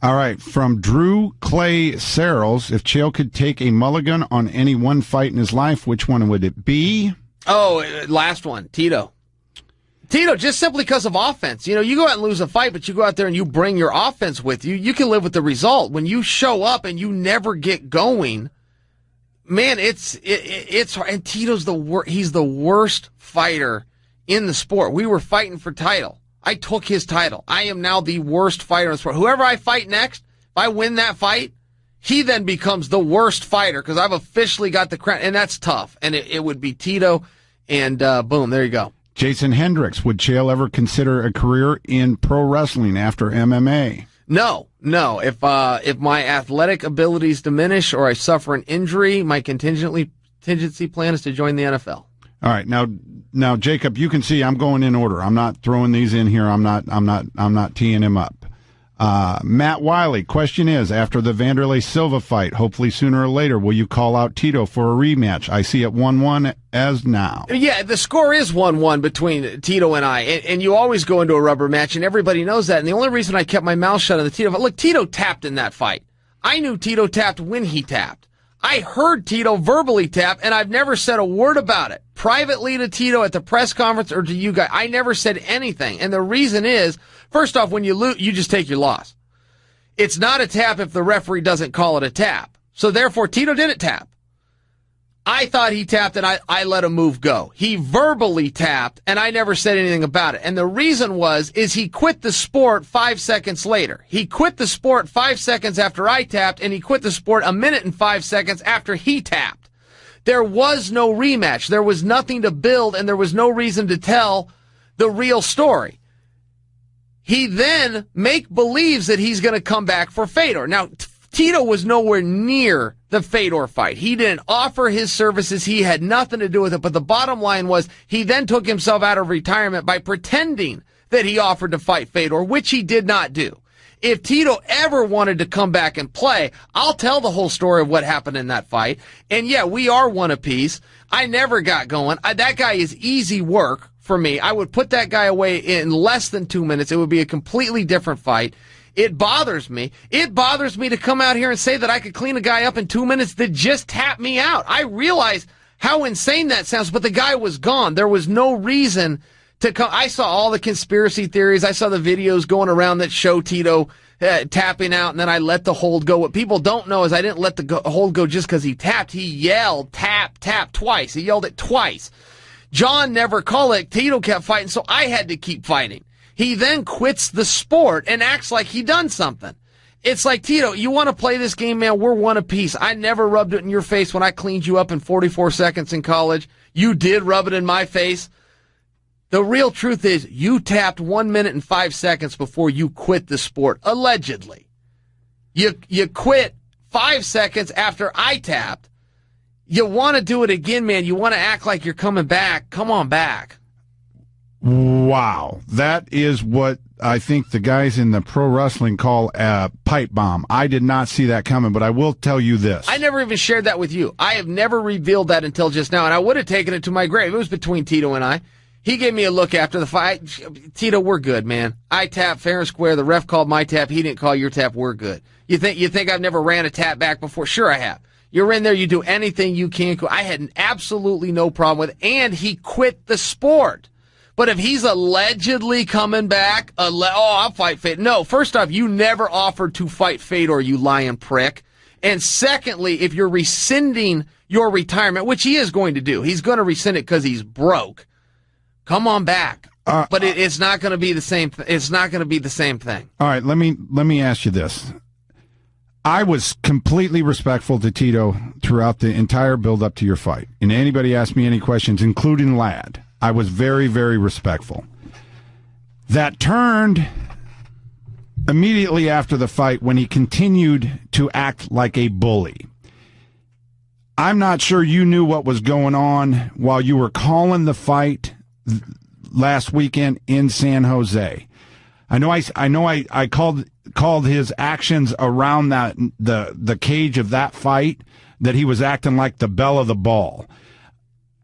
All right, from Drew Clay Searles, if Chael could take a mulligan on any one fight in his life, which one would it be? Oh, last one, Tito. Tito, just simply because of offense. You know, you go out and lose a fight, but you go out there and you bring your offense with you. You can live with the result. When you show up and you never get going, man, it's and Tito's he's the worst fighter in the sport. We were fighting for title. I took his title. I am now the worst fighter in the sport. Whoever I fight next, if I win that fight, he then becomes the worst fighter because I've officially got the crown, and that's tough. And it would be Tito, and boom, there you go. Jason Hendricks, would Chael ever consider a career in pro wrestling after MMA? No. If my athletic abilities diminish or I suffer an injury, my contingency plan is to join the NFL. All right, now, Jacob, you can see I'm going in order. I'm not throwing these in here. I'm not teeing him up. Matt Wiley, question is, after the Vanderlei Silva fight, hopefully sooner or later, will you call out Tito for a rematch? I see it 1-1 as now. Yeah, the score is 1-1 between Tito and I, and you always go into a rubber match, and everybody knows that. And the only reason I kept my mouth shut on the Tito fight, look, Tito tapped in that fight. I knew Tito tapped when he tapped. I heard Tito verbally tap, and I've never said a word about it. Privately to Tito at the press conference or to you guys, I never said anything. And the reason is, first off, when you lose, you just take your loss. It's not a tap if the referee doesn't call it a tap. So therefore, Tito didn't tap. I thought he tapped, and I let a move go. He verbally tapped, and I never said anything about it. And the reason is he quit the sport 5 seconds later. He quit the sport 5 seconds after I tapped, and he quit the sport 1 minute and 5 seconds after he tapped. There was no rematch. There was nothing to build, and there was no reason to tell the real story. He then believes that he's going to come back for Fedor. Now, Tito was nowhere near the Fedor fight. He didn't offer his services. He had nothing to do with it. But the bottom line was he then took himself out of retirement by pretending that he offered to fight Fedor, which he did not do. If Tito ever wanted to come back and play, I'll tell the whole story of what happened in that fight. And yeah, we are one apiece. I never got going. That guy is easy work for me. I would put that guy away in less than 2 minutes. It would be a completely different fight. It bothers me. It bothers me to come out here and say that I could clean a guy up in 2 minutes that just tapped me out. I realize how insane that sounds, but the guy was gone. There was no reason to come. I saw all the conspiracy theories. I saw the videos going around that show Tito tapping out, and then I let the hold go. What people don't know is I didn't let the hold go just because he tapped. He yelled, tap, tap, twice. He yelled it twice. John never called it. Tito kept fighting, so I had to keep fighting. He then quits the sport and acts like he done something. It's like, Tito, you want to play this game, man? We're one apiece. I never rubbed it in your face when I cleaned you up in 44 seconds in college. You did rub it in my face. The real truth is you tapped 1 minute and 5 seconds before you quit the sport, allegedly. You quit 5 seconds after I tapped. You want to do it again, man. You want to act like you're coming back. Come on back. Wow. That is what I think the guys in the pro wrestling call a pipe bomb. I did not see that coming, but I will tell you this. I never even shared that with you. I have never revealed that until just now, and I would have taken it to my grave. It was between Tito and I. He gave me a look after the fight. Tito, we're good, man. I tapped fair and square. The ref called my tap. He didn't call your tap. We're good. You think I've never ran a tap back before? Sure I have. You're in there. You do anything you can. I had absolutely no problem with it, and he quit the sport. But if he's allegedly coming back, I'll fight Fedor. No, first off, you never offered to fight Fedor, you lying prick. And secondly, if you're rescinding your retirement, which he is going to do, he's going to rescind it because he's broke. Come on back. But it's not going to be the same. It's not going to be the same thing. All right, let me ask you this. I was completely respectful to Tito throughout the entire build-up to your fight. And anybody asked me any questions, including Ladd, I was very, very respectful. That turned immediately after the fight when he continued to act like a bully. I'm not sure you knew what was going on while you were calling the fight last weekend in San Jose. I know I called his actions around the cage of that fight that he was acting like the belle of the ball.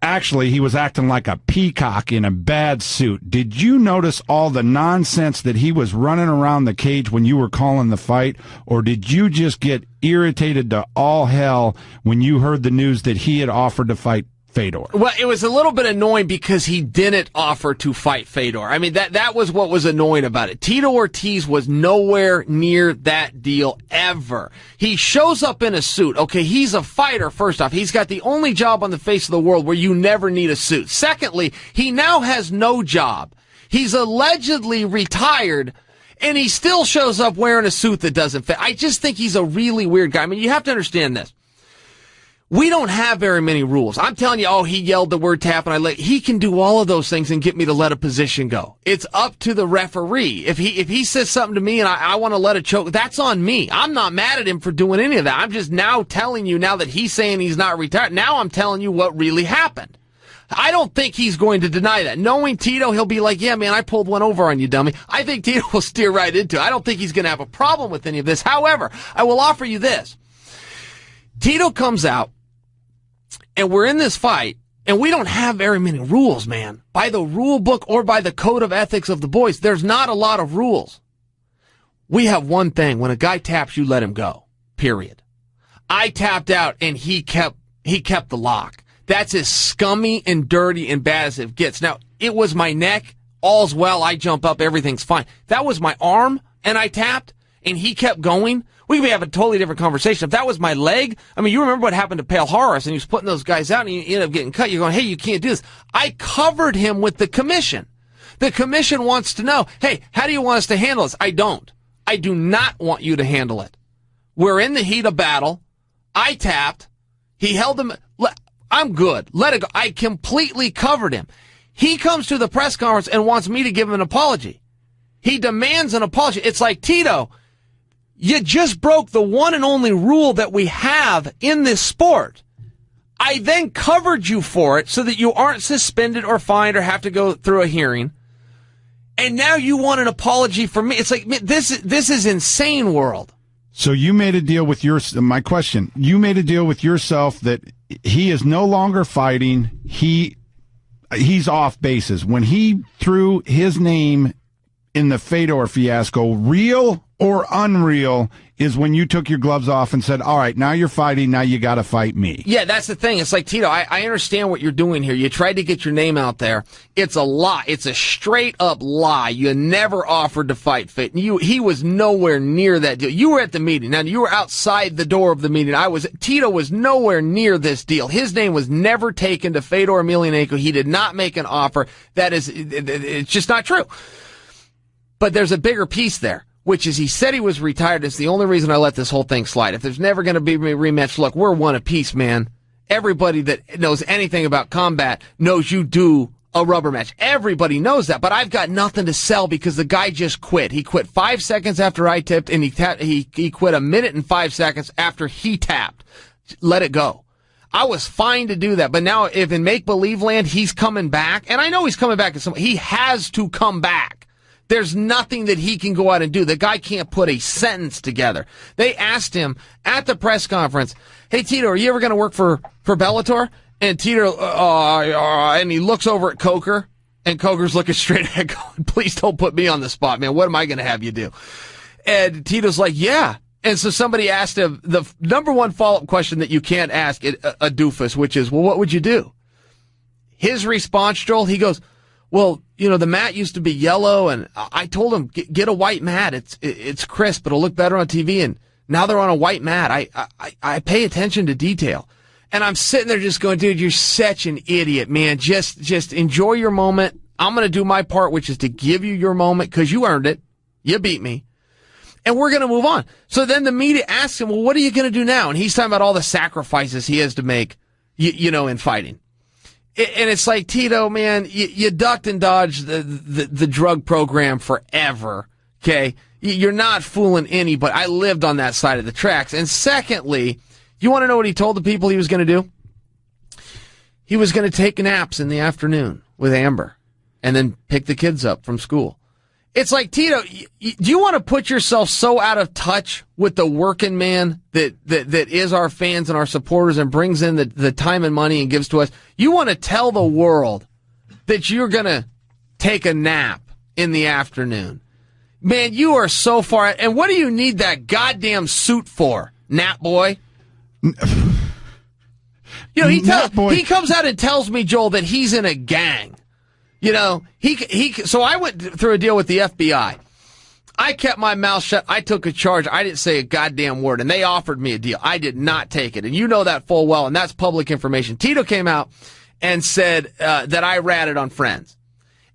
Actually, he was acting like a peacock in a bad suit. Did you notice all the nonsense that he was running around the cage when you were calling the fight? Or did you just get irritated to all hell when you heard the news that he had offered to fight Fedor? Well, it was a little bit annoying because he didn't offer to fight Fedor. I mean, that was what was annoying about it. Tito Ortiz was nowhere near that deal ever. He shows up in a suit. Okay, he's a fighter, first off. He's got the only job on the face of the world where you never need a suit. Secondly, he now has no job. He's allegedly retired, and he still shows up wearing a suit that doesn't fit. I just think he's a really weird guy. I mean, you have to understand this. We don't have very many rules. I'm telling you, he yelled the word tap and he can do all of those things and get me to let a position go. It's up to the referee. If he says something to me and I want to let it choke, that's on me. I'm not mad at him for doing any of that. I'm just now telling you, now that he's saying he's not retired, now I'm telling you what really happened. I don't think he's going to deny that. Knowing Tito, he'll be like, yeah, man, I pulled one over on you, dummy. I think Tito will steer right into it. I don't think he's going to have a problem with any of this. However, I will offer you this. Tito comes out, and we're in this fight, and we don't have very many rules, man. By the rule book or by the code of ethics of the boys, there's not a lot of rules. We have one thing. When a guy taps, you let him go. Period. I tapped out, and he kept the lock. That's as scummy and dirty and bad as it gets. Now, it was my neck. All's well. I jump up. Everything's fine. That was my arm, and I tapped, and he kept going. We could have a totally different conversation. If that was my leg, I mean, you remember what happened to Pale Horace, and he was putting those guys out, and he ended up getting cut. You're going, hey, you can't do this. I covered him with the commission. The commission wants to know, hey, how do you want us to handle this? I don't. I do not want you to handle it. We're in the heat of battle. I tapped. He held him. I'm good. Let it go. I completely covered him. He comes to the press conference and wants me to give him an apology. He demands an apology. It's like, Tito, you just broke the one and only rule that we have in this sport. I then covered you for it so that you aren't suspended or fined or have to go through a hearing. And now you want an apology from me. It's like, this is insane world. So you made a deal with my question, you made a deal with yourself that he is no longer fighting. He's off bases. When he threw his name in the Fedor fiasco, real or unreal is when you took your gloves off and said, all right, now you're fighting, now you got to fight me. Yeah, that's the thing. It's like, Tito, I understand what you're doing here. You tried to get your name out there. It's a lie. It's a straight up lie. You never offered to fight Fate. He was nowhere near that deal. You were at the meeting. Now, you were outside the door of the meeting. Tito was nowhere near this deal. His name was never taken to Fedor Emelianenko. He did not make an offer. It's just not true. But there's a bigger piece there, which is he said he was retired. It's the only reason I let this whole thing slide. If there's never going to be a rematch, look, we're one apiece, man. Everybody that knows anything about combat knows you do a rubber match. Everybody knows that, but I've got nothing to sell because the guy just quit. He quit 5 seconds after I tipped, and he quit a minute and 5 seconds after he tapped. Let it go. I was fine to do that, but now if in make-believe land he's coming back, and I know he's coming back, he has to come back. There's nothing that he can go out and do. The guy can't put a sentence together. They asked him at the press conference, hey, Tito, are you ever going to work for Bellator? And Tito, and he looks over at Coker, and Coker's looking straight ahead going, please don't put me on the spot, man. What am I going to have you do? And Tito's like, yeah. And so somebody asked him the number one follow-up question that you can't ask a doofus, which is, well, what would you do? His response, Joel, he goes, well, the mat used to be yellow, and I told him, get a white mat. It's crisp. It'll look better on TV, and now they're on a white mat. I pay attention to detail. And I'm sitting there just going, dude, you're such an idiot, man. Just enjoy your moment. I'm going to do my part, which is to give you your moment because you earned it. You beat me. And we're going to move on. So then the media asks him, well, what are you going to do now? And he's talking about all the sacrifices he has to make, in fighting. And it's like, Tito, man, you ducked and dodged the drug program forever, okay? You're not fooling anybody. I lived on that side of the tracks. And secondly, you want to know what he told the people he was going to do? He was going to take naps in the afternoon with Amber and then pick the kids up from school. It's like, Tito, do you want to put yourself so out of touch with the working man that is our fans and our supporters and brings in the time and money and gives to us? You want to tell the world that you're going to take a nap in the afternoon. Man, you are so far. And what do you need that goddamn suit for, nap boy? He comes out and tells me, Joel, that he's in a gang. So I went through a deal with the FBI. I kept my mouth shut. I took a charge. I didn't say a goddamn word, and they offered me a deal. I did not take it, and you know that full well, and that's public information. Tito came out and said that I ratted on friends,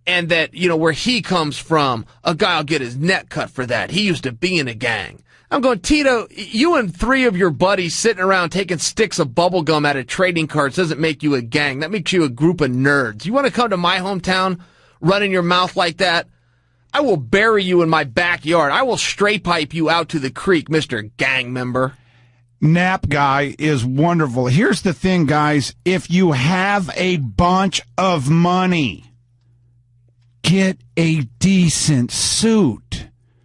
and that, where he comes from, a guy will get his neck cut for that. He used to be in a gang. I'm going, Tito, you and 3 of your buddies sitting around taking sticks of bubble gum out of trading cards doesn't make you a gang. That makes you a group of nerds. You want to come to my hometown running your mouth like that? I will bury you in my backyard. I will stray pipe you out to the creek, Mr. Gang member. Nap guy is wonderful. Here's the thing, guys. If you have a bunch of money, get a decent suit.